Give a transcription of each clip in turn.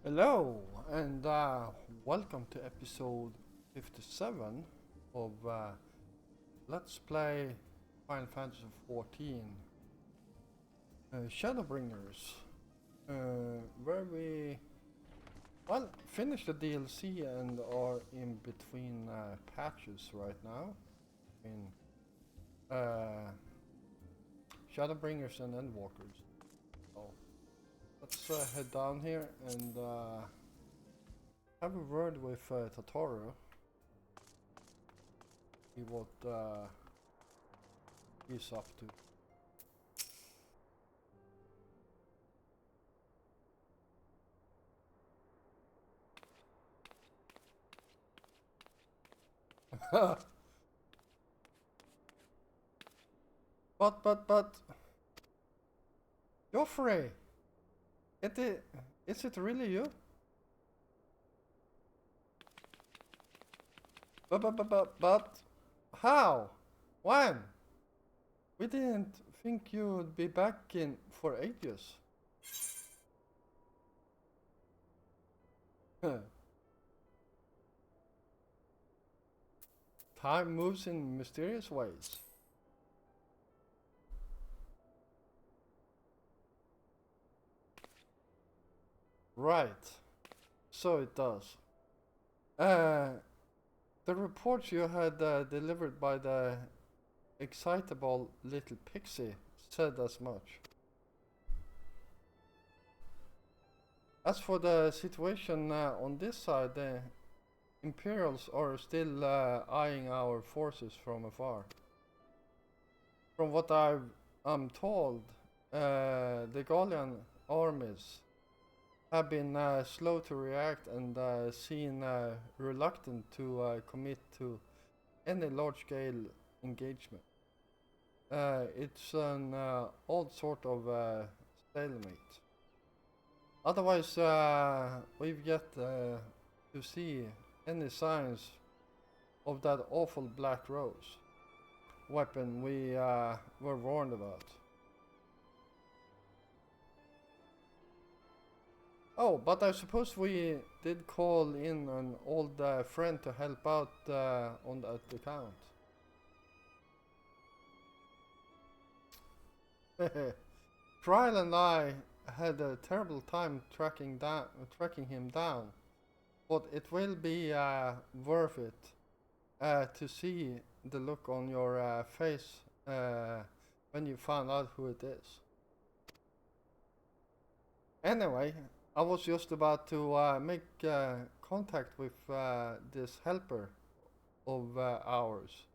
Hello, and welcome to episode 57 of Let's Play Final Fantasy 14 Shadowbringers, where we, finished the DLC and are in between patches right now. In Shadowbringers and Endwalkers. So let's head down here and have a word with Totoro. See what he's up to. But, Joffrey, is it really you? But, how? When? We didn't think you'd be back in for ages. Time moves in mysterious ways. Right. So it does. The reports you had delivered by the excitable little pixie said as much. As for the situation on this side, the Imperials are still eyeing our forces from afar. From what I'm told, the Gallian armies have been slow to react and seem reluctant to commit to any large-scale engagement. It's an old sort of stalemate. Otherwise, we've yet to see any signs of that awful Black Rose weapon we were warned about. Oh, but I suppose we did call in an old friend to help out on that account. Trial and I had a terrible time tracking him down, but it will be worth it to see the look on your face when you find out who it is. Anyway, I was just about to make contact with this helper of ours,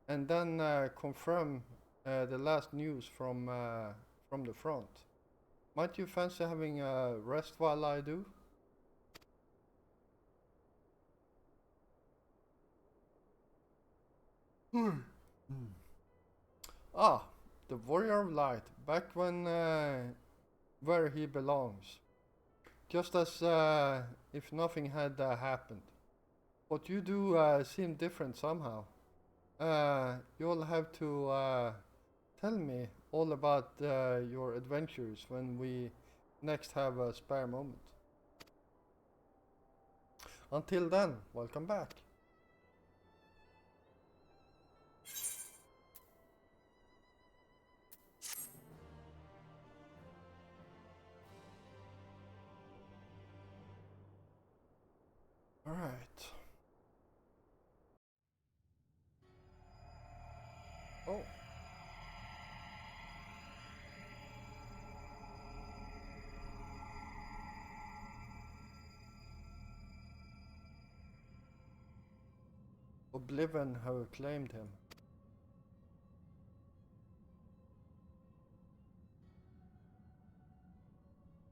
and then confirm the last news from the front. Might you fancy having a rest while I do? Ah, the Warrior of Light, back when where he belongs. Just as if nothing had happened. But you do seem different somehow. You'll have to tell me all about your adventures when we next have a spare moment. Until then, welcome back. Alright. Oh. Oblivion have claimed him.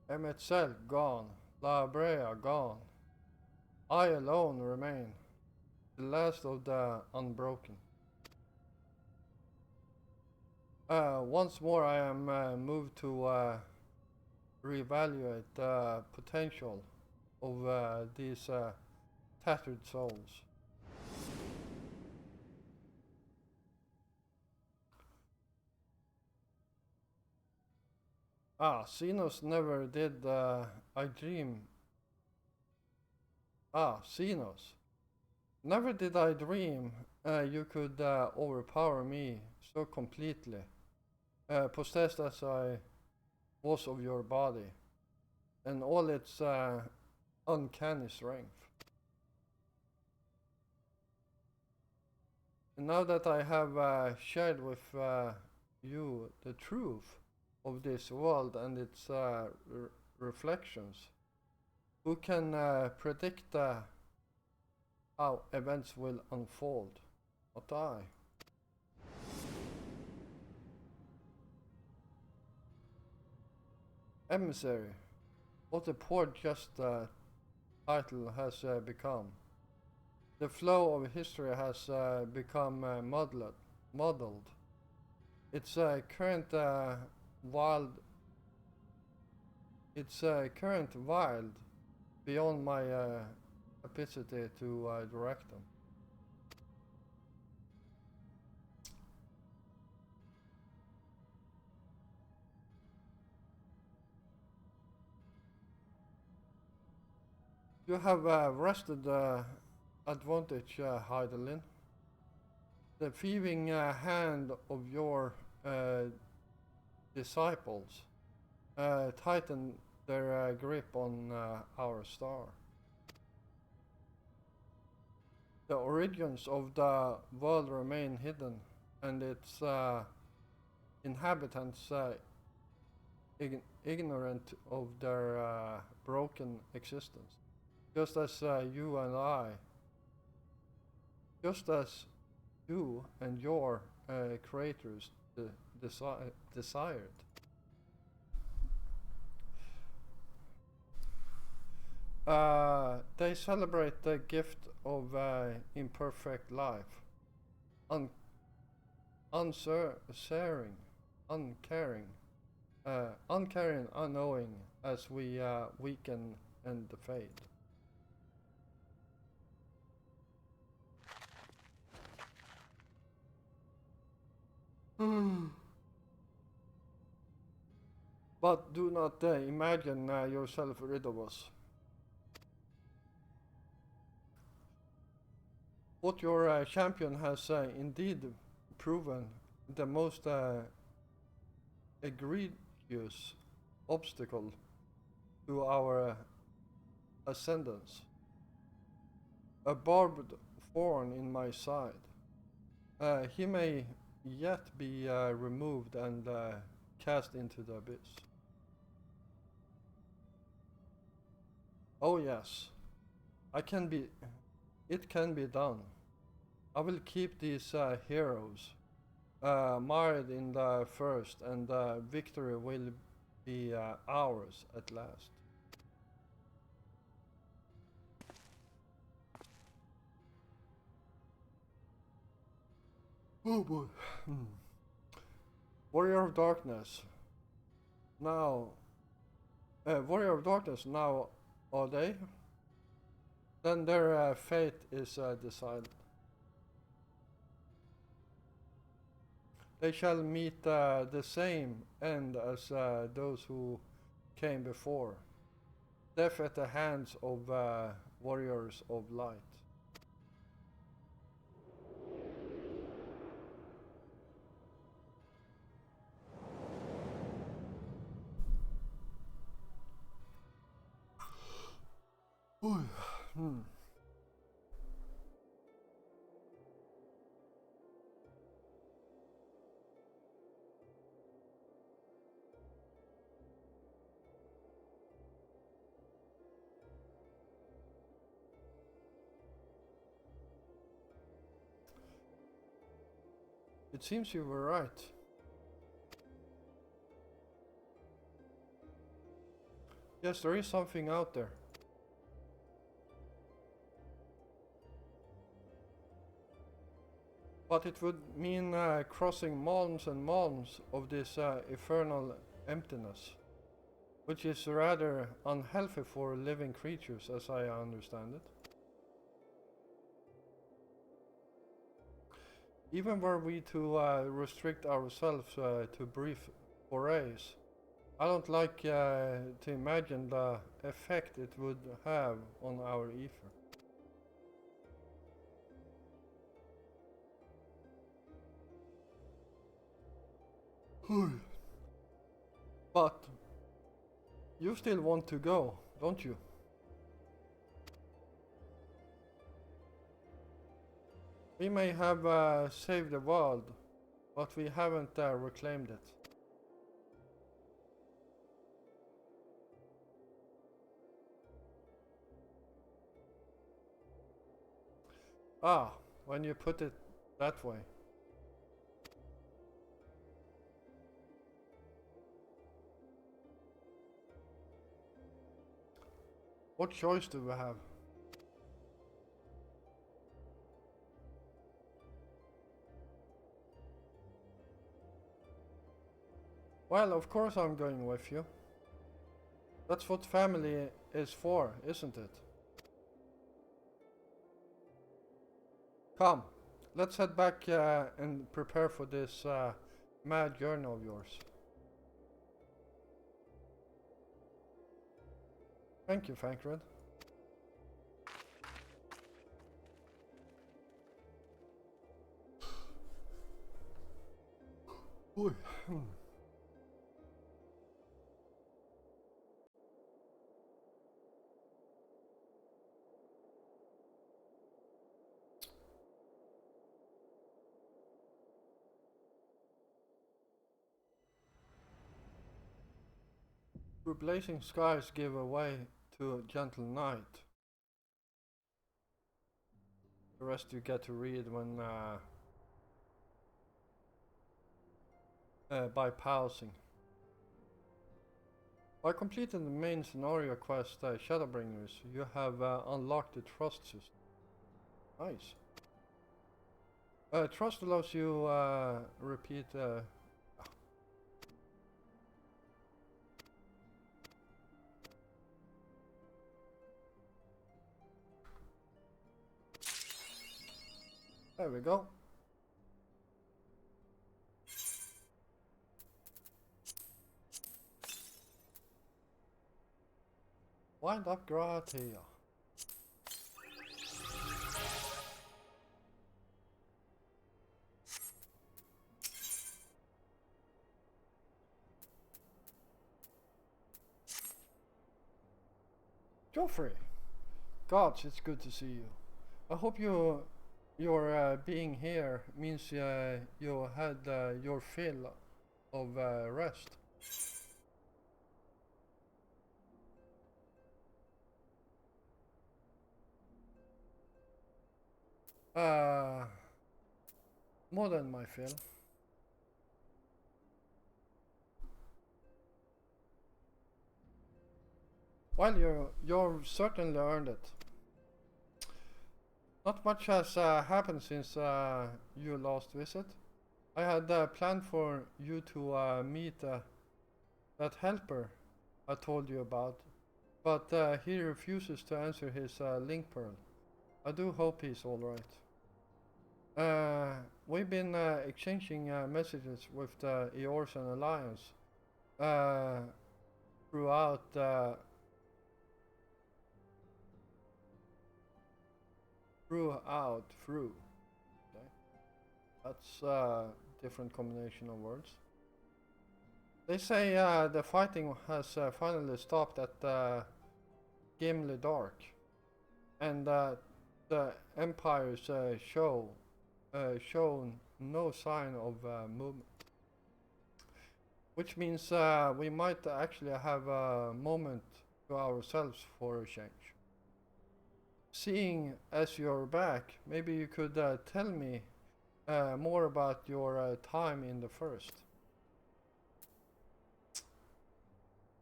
Emetzel gone. La Brea gone. I alone remain, the last of the unbroken. Once more I am moved to reevaluate the potential of these tattered souls. Ah, Xenos never did I dream Ah, Xenos. Never did I dream you could overpower me so completely, possessed as I was of your body, and all its uncanny strength. And now that I have shared with you the truth of this world and its reflections, who can predict how events will unfold? Not I. Emissary, what a poor just title has become. The flow of history has become muddled. Its current wild, current wild, beyond my capacity to direct them. You have wrested advantage, Heidelin. The thieving hand of your disciples tightened their grip on our star. The origins of the world remain hidden, and its inhabitants ignorant of their broken existence. Just as you and I, just as you and your creators desired. They celebrate the gift of imperfect life, uncaring, uncaring, unknowing as we weaken and fade. But do not imagine yourself rid of us. What your champion has indeed proven the most egregious obstacle to our ascendance. A barbed thorn in my side. He may yet be removed and cast into the abyss. Oh yes, it can be done. I will keep these heroes mired in the first, and victory will be ours at last. Oh boy. Warrior of Darkness. Now, Warrior of Darkness, now are they? Then their fate is decided. They shall meet the same end as those who came before. Death at the hands of warriors of light. It seems you were right. Yes, there is something out there. But it would mean crossing months and months of this infernal emptiness, which is rather unhealthy for living creatures, as I understand it. Even were we to restrict ourselves to brief forays, I don't like to imagine the effect it would have on our ether. But you still want to go, don't you? We may have saved the world, but we haven't reclaimed it. Ah, when you put it that way. What choice do we have? Well, of course I'm going with you. That's what family is for, isn't it? Come, let's head back and prepare for this mad journey of yours. Thank you, Fankred. Through blazing skies give way to a gentle night. The rest you get to read when by pausing. By completing the main scenario quest Shadowbringers, you have unlocked the trust system. Nice. Trust allows you repeat. There we go. Wind up Gratia. Joffrey! Gods, it's good to see you. I hope your being here means you had your fill of rest. Uh, More than my fill. Well, you've certainly earned it. Not much has happened since your last visit. I had planned for you to meet that helper I told you about, but he refuses to answer his link pearl. I do hope he's alright. We've been exchanging messages with the Eorsan Alliance throughout through. Okay. That's a different combination of words. They say the fighting has finally stopped at Gimli Dark, and the Empire's shown no sign of movement. Which means we might actually have a moment to ourselves for a change. Seeing as you're back, maybe you could tell me more about your time in the first.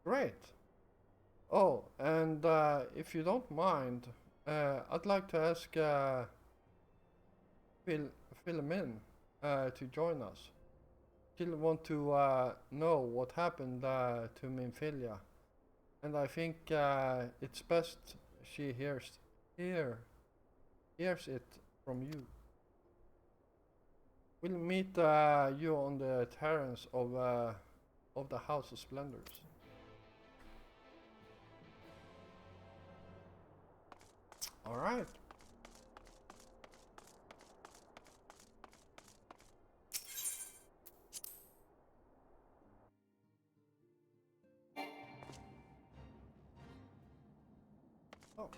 Great. Oh, and if you don't mind, I'd like to ask Philomene to join us. She'll want to know what happened to Minfilia, and I think it's best she hears it from you. We'll meet you on the terrace of the House of Splendors. All right. Oh.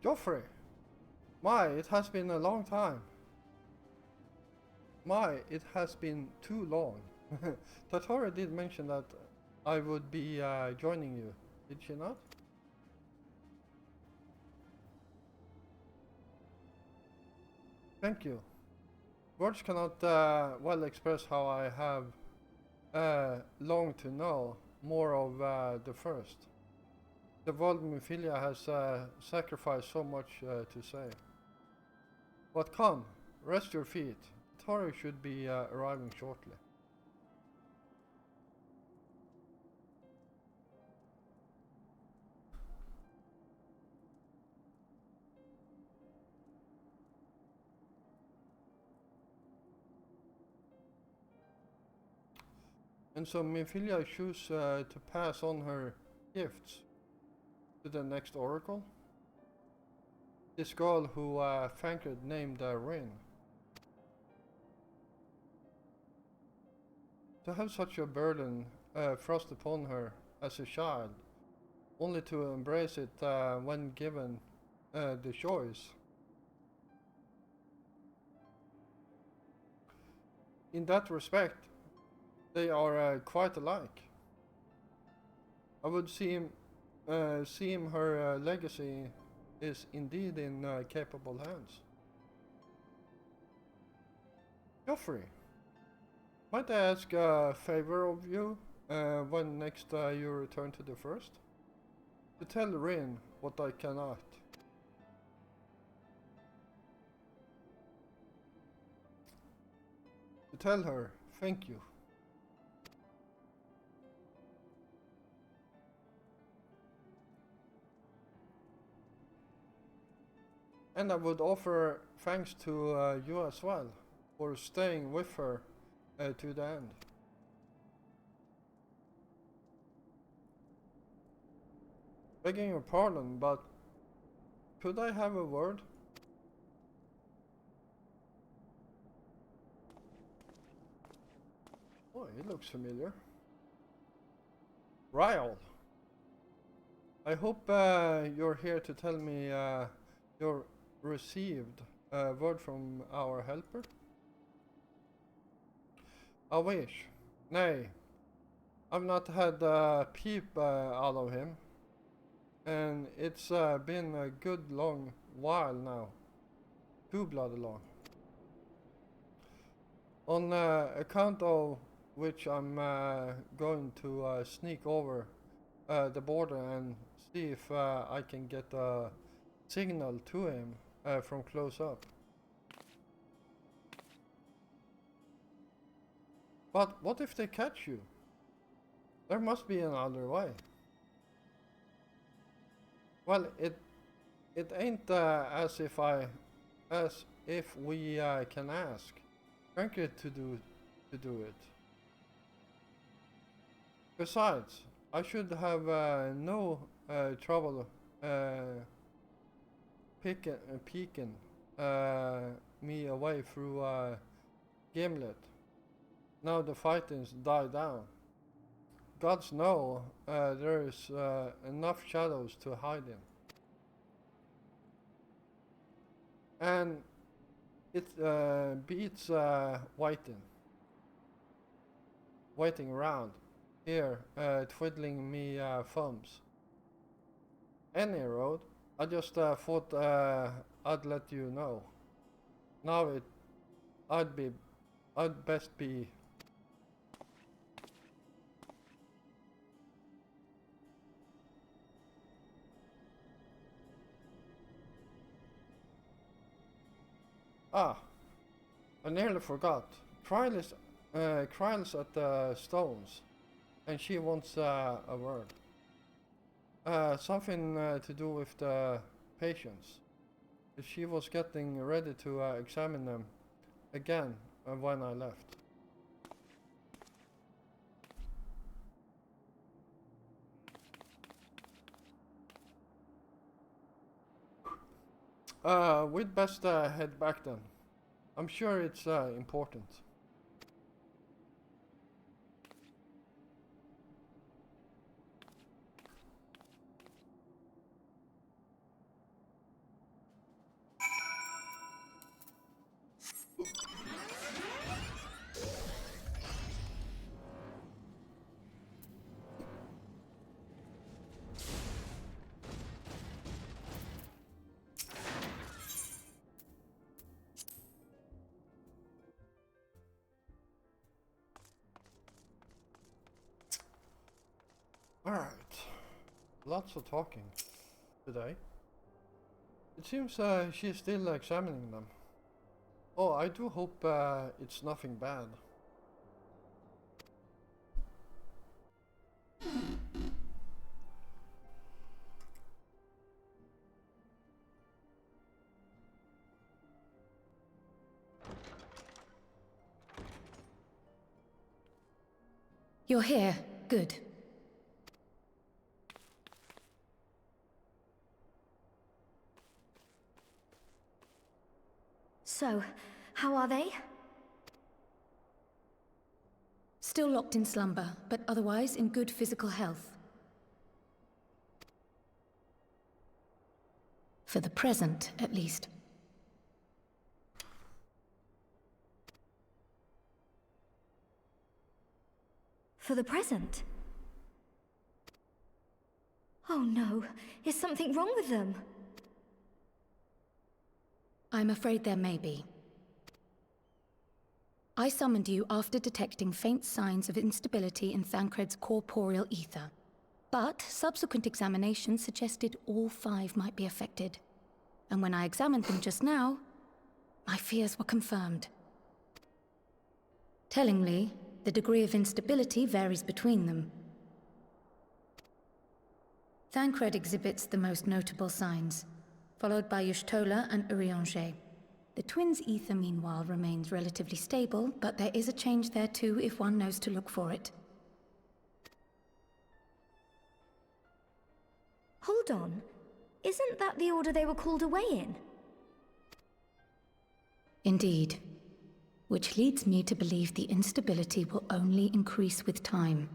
Joffrey! My, it has been a long time. My, it has been too long. Tatora did mention that I would be joining you, did she not? Thank you. Words cannot well express how I have longed to know more of the first. The world Mephilia has sacrificed so much to save. But come, rest your feet. Tori should be arriving shortly. And so Mephilia chooses to pass on her gifts to the next oracle. This girl who Fankred named Rin. To have such a burden thrust upon her as a child, only to embrace it when given the choice. In that respect, they are quite alike. I would seem her legacy is indeed in capable hands. Joffrey, might I ask a favor of you when next you return to the first? To tell Rin what I cannot. To tell her thank you. And I would offer thanks to you as well for staying with her to the end. Begging your pardon, but could I have a word? Oh, he looks familiar. Ryle. I hope you're here to tell me you're received word from our helper? I wish. Nay, I've not had a peep out of him, and it's been a good long while now. Too bloody long. On account of which I'm going to sneak over the border and see if I can get a signal to him from close up. But what if they catch you? There must be another way. Well, it ain't as if we can ask Frankie to do it. Besides, I should have no trouble peeking me away through Gimlet. Now the fighting's died down. Gods know there is enough shadows to hide in. And it beats waiting around here, twiddling me thumbs. Any road, I just thought I'd let you know. Now I'd best be. Ah, I nearly forgot. Kryle's at the stones, and she wants a word. Something to do with the patients. She was getting ready to examine them again when I left. We'd best head back then. I'm sure it's important. Alright. Lots of talking today. It seems she's still examining them. Oh, I do hope it's nothing bad. You're here. Good. So, how are they? Still locked in slumber, but otherwise in good physical health. For the present, at least. For the present? Oh no, is something wrong with them? I'm afraid there may be. I summoned you after detecting faint signs of instability in Thancred's corporeal ether. But subsequent examination suggested all 5 might be affected. And when I examined them just now, my fears were confirmed. Tellingly, the degree of instability varies between them. Thancred exhibits the most notable signs, followed by Y'shtola and Urianger. The twins' ether, meanwhile, remains relatively stable, but there is a change there too if one knows to look for it. Hold on. Isn't that the order they were called away in? Indeed. Which leads me to believe the instability will only increase with time.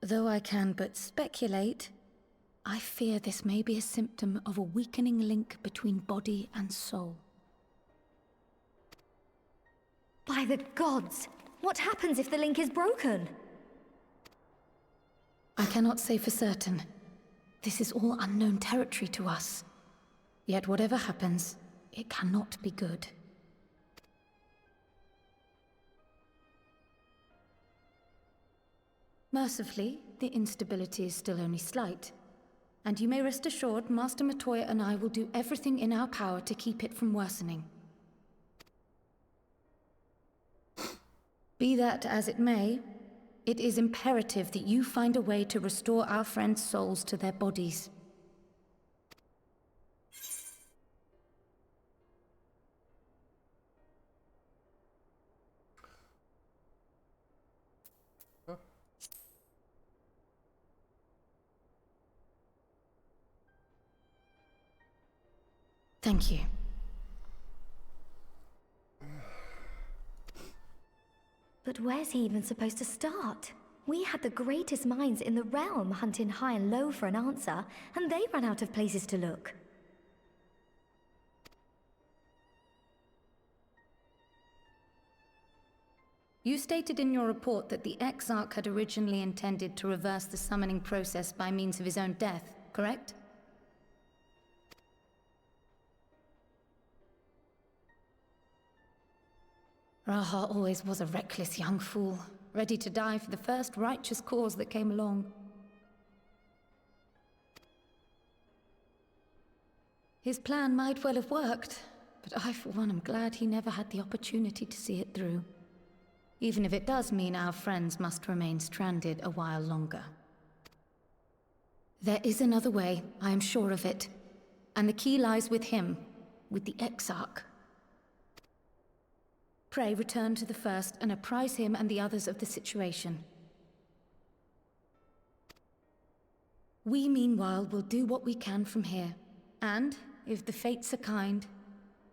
Though I can but speculate, I fear this may be a symptom of a weakening link between body and soul. By the gods! What happens if the link is broken? I cannot say for certain. This is all unknown territory to us. Yet whatever happens, it cannot be good. Mercifully, the instability is still only slight. And you may rest assured, Master Matoya and I will do everything in our power to keep it from worsening. Be that as it may, it is imperative that you find a way to restore our friends' souls to their bodies. Thank you. But where's he even supposed to start? We had the greatest minds in the realm hunting high and low for an answer, and they ran out of places to look. You stated in your report that the Exarch had originally intended to reverse the summoning process by means of his own death, correct? Raha always was a reckless young fool, ready to die for the first righteous cause that came along. His plan might well have worked, but I for one am glad he never had the opportunity to see it through. even if it does mean our friends must remain stranded a while longer. There is another way, I am sure of it. And the key lies with him, with the Exarch. Pray return to the First and apprise him and the others of the situation. We, meanwhile, will do what we can from here. And, if the fates are kind,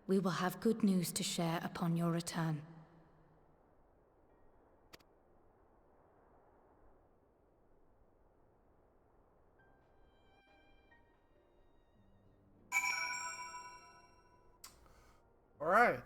we will have good news to share upon your return. All right.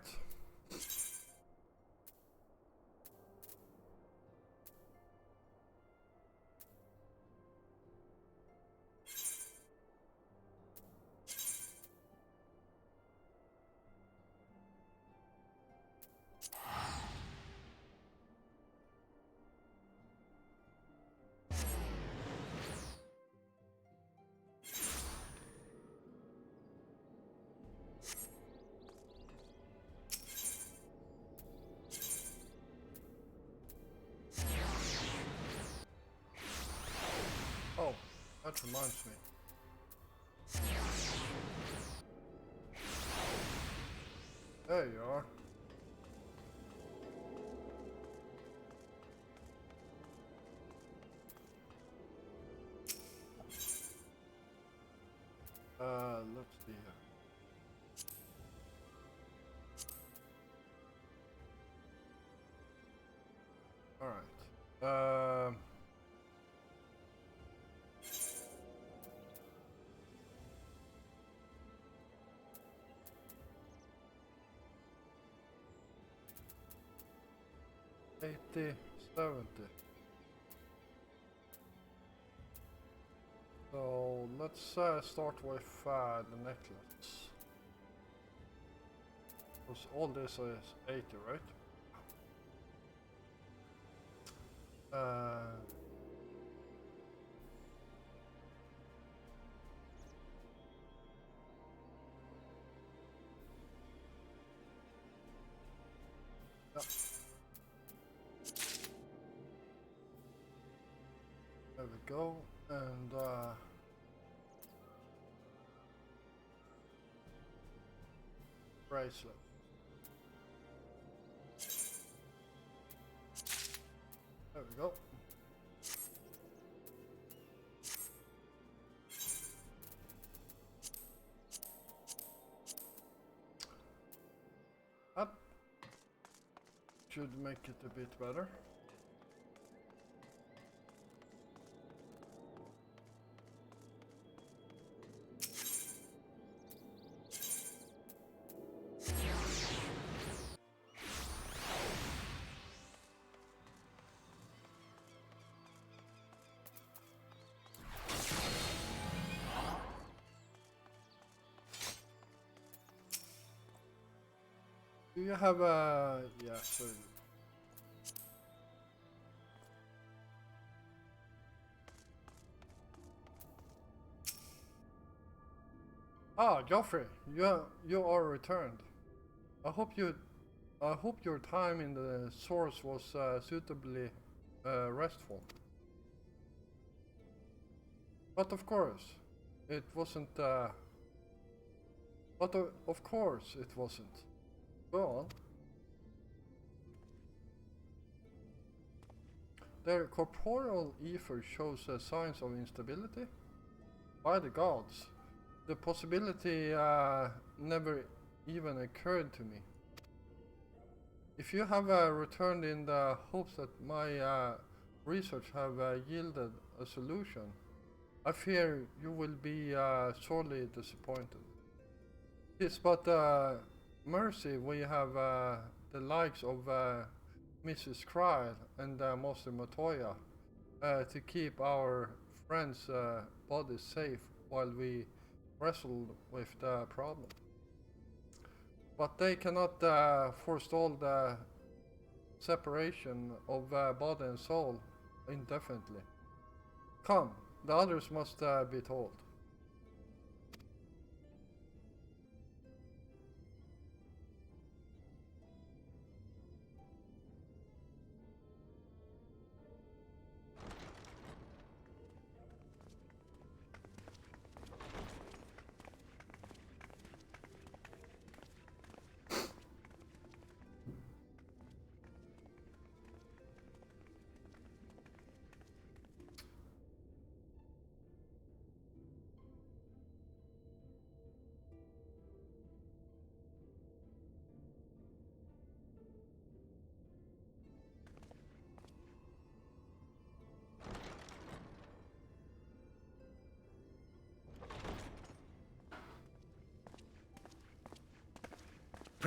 Oh, that reminds me. There you are. Let's see here. All right. 80, 70. So let's start with the necklace. Because all this is 80, right? Yeah. There we go, and bracelet. There we go. That should make it a bit better. Do you have a... yeah, so... Ah, Joffrey, you are returned. I hope your time in the source was suitably restful. But of course, it wasn't. Of course, it wasn't. Go on. Their corporeal ether shows signs of instability. By the gods, the possibility never even occurred to me. If you have returned in the hopes that my research have yielded a solution, I fear you will be sorely disappointed. It's but mercy we have the likes of Mrs. Kryle and Master Matoya to keep our friends' bodies safe while we wrestle with the problem. But they cannot forestall the separation of body and soul indefinitely. Come, the others must be told.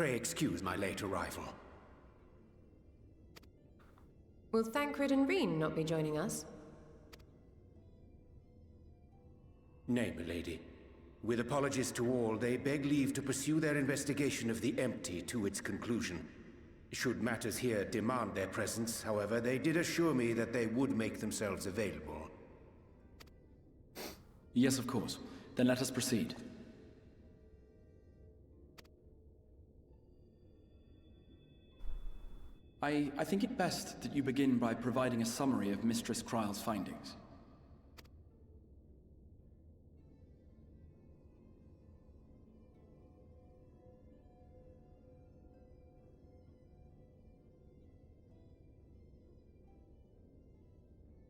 Pray excuse my late arrival. Will Thancred and Reen not be joining us? Nay, milady. With apologies to all, they beg leave to pursue their investigation of the empty to its conclusion. Should matters here demand their presence, however, they did assure me that they would make themselves available. Yes, of course. Then let us proceed. I think it best that you begin by providing a summary of Mistress Kryle's findings.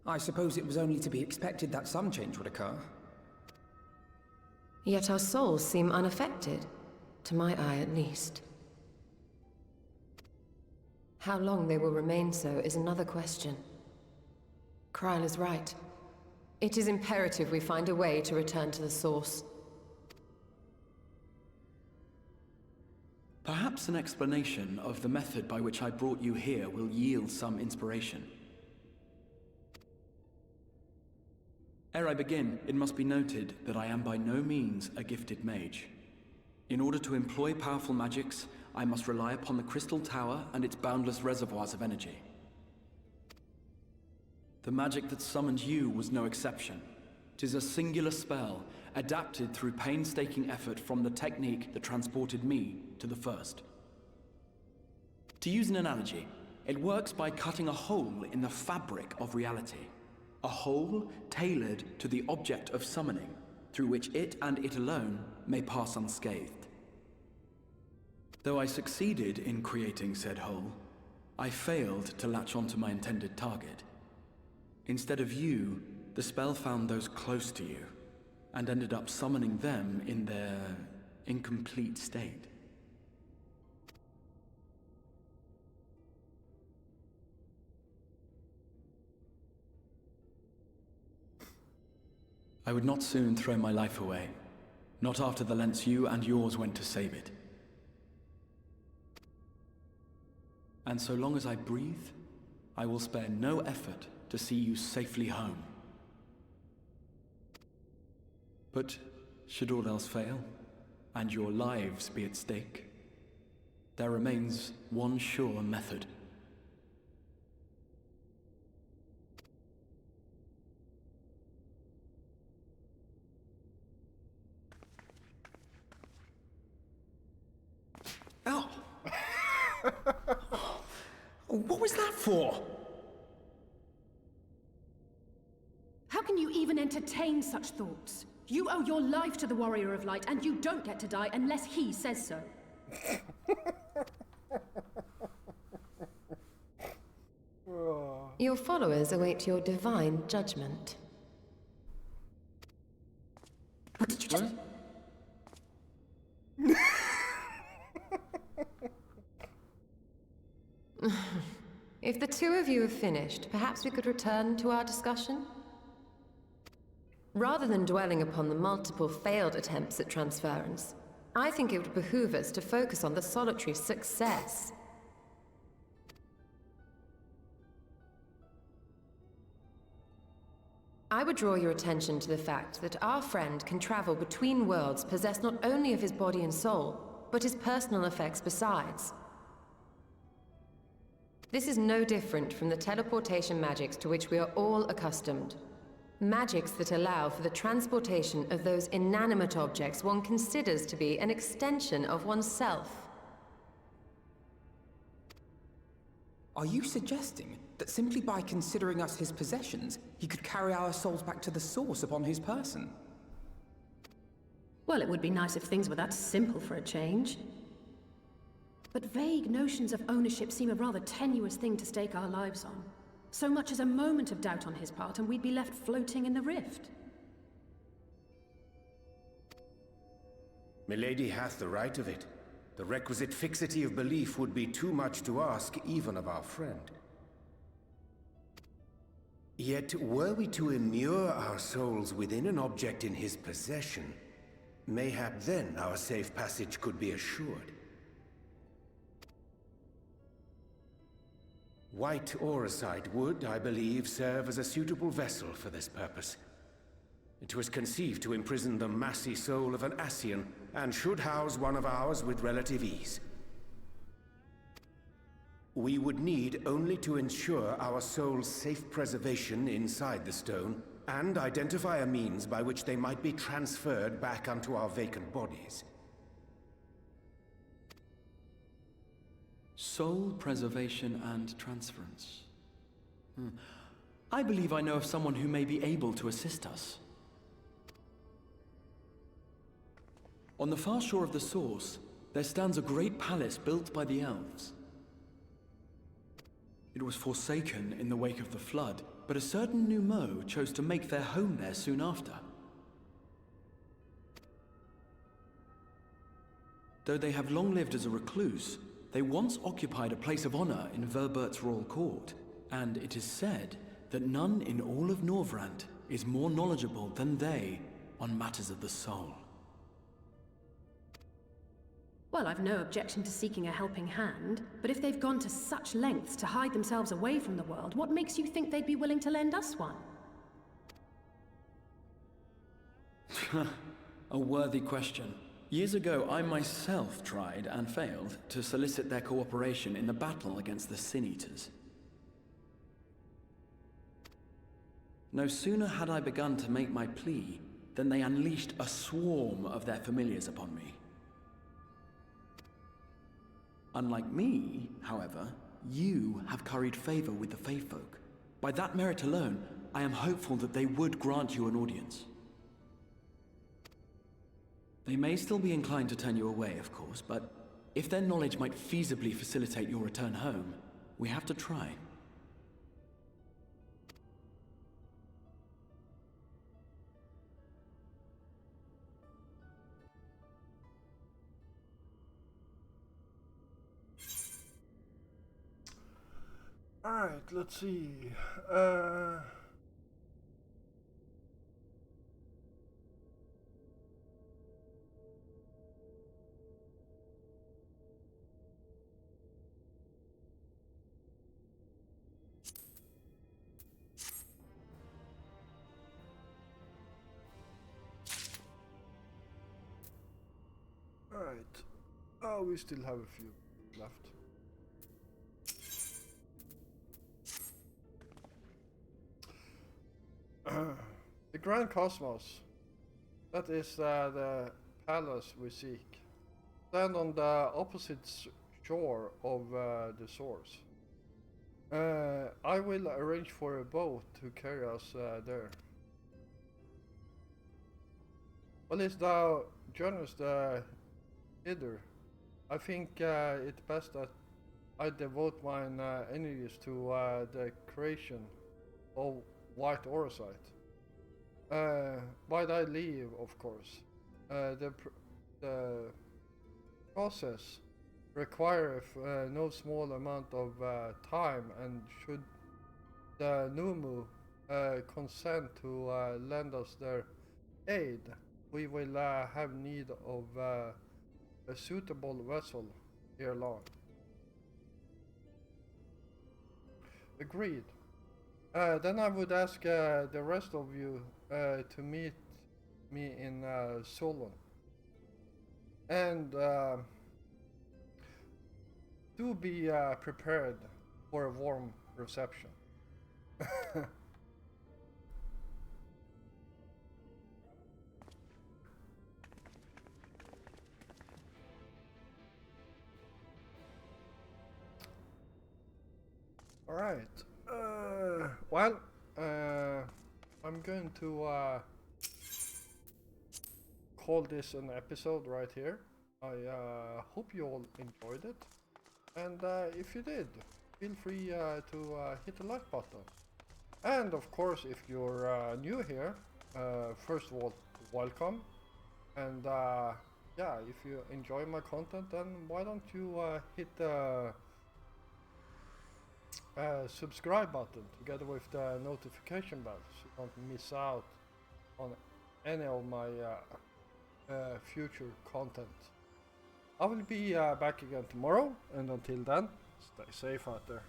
I suppose it was only to be expected that some change would occur. Yet our souls seem unaffected, to my eye at least. How long they will remain so is another question. Kryle is right. It is imperative we find a way to return to the source. Perhaps an explanation of the method by which I brought you here will yield some inspiration. Ere I begin, it must be noted that I am by no means a gifted mage. In order to employ powerful magics, I must rely upon the Crystal Tower and its boundless reservoirs of energy. The magic that summoned you was no exception. 'Tis a singular spell, adapted through painstaking effort from the technique that transported me to the First. To use an analogy, it works by cutting a hole in the fabric of reality. A hole tailored to the object of summoning, through which it and it alone may pass unscathed. Though I succeeded in creating said hole, I failed to latch onto my intended target. Instead of you, the spell found those close to you, and ended up summoning them in their incomplete state. I would not soon throw my life away, not after the lengths you and yours went to save it. And so long as I breathe, I will spare no effort to see you safely home. But should all else fail, and your lives be at stake, there remains one sure method. Oh! What was that for? How can you even entertain such thoughts? You owe your life to the Warrior of Light, and you don't get to die unless he says so. Your followers await your divine judgment. What did you just... If the two of you have finished, perhaps we could return to our discussion? Rather than dwelling upon the multiple failed attempts at transference, I think it would behoove us to focus on the solitary success. I would draw your attention to the fact that our friend can travel between worlds possessed not only of his body and soul, but his personal effects besides. This is no different from the teleportation magics to which we are all accustomed. Magics that allow for the transportation of those inanimate objects one considers to be an extension of oneself. Are you suggesting that simply by considering us his possessions, he could carry our souls back to the source upon his person? Well, it would be nice if things were that simple for a change. But vague notions of ownership seem a rather tenuous thing to stake our lives on. So much as a moment of doubt on his part, and we'd be left floating in the rift. Milady hath the right of it. The requisite fixity of belief would be too much to ask even of our friend. Yet, were we to immure our souls within an object in his possession, mayhap then our safe passage could be assured. White Aurosite would, I believe, serve as a suitable vessel for this purpose. It was conceived to imprison the massy soul of an Ascian, and should house one of ours with relative ease. We would need only to ensure our soul's safe preservation inside the stone, and identify a means by which they might be transferred back unto our vacant bodies. Soul preservation and transference. I believe I know of someone who may be able to assist us. On the far shore of the source, there stands a great palace built by the elves. It was forsaken in the wake of the flood, but a certain Numo chose to make their home there soon after. Though they have long lived as a recluse, they once occupied a place of honor in Verbert's royal court, and it is said that none in all of Norvrant is more knowledgeable than they on matters of the soul. Well, I've no objection to seeking a helping hand, but if they've gone to such lengths to hide themselves away from the world, what makes you think they'd be willing to lend us one? A worthy question. Years ago, I myself tried and failed to solicit their cooperation in the battle against the Sin Eaters. No sooner had I begun to make my plea than they unleashed a swarm of their familiars upon me. Unlike me, however, you have curried favor with the Fae folk. By that merit alone, I am hopeful that they would grant you an audience. They may still be inclined to turn you away, of course, but if their knowledge might feasibly facilitate your return home, we have to try. Alright, let's see. Alright. Oh, we still have a few left. The Grand Cosmos. That is the palace we seek. Stand on the opposite shore of the source. I will arrange for a boat to carry us there. Well, is thou journest hither? I think it's best that I devote mine energies to the creation of White Aurosite. By thy leave, of course. The process requires no small amount of time, and should the Numu consent to lend us their aid, we will have need of a suitable vessel ere long. Agreed. Then I would ask the rest of you to meet me in Solon. And do be prepared for a warm reception. Alright. Well, I'm going to call this an episode right here. I hope you all enjoyed it. And if you did, feel free to hit the like button. And of course, if you're new here, first of all, welcome. And yeah, if you enjoy my content, then why don't you hit the subscribe button together with the notification bell so you don't miss out on any of my future content. I will be back again tomorrow, and until then, stay safe out there.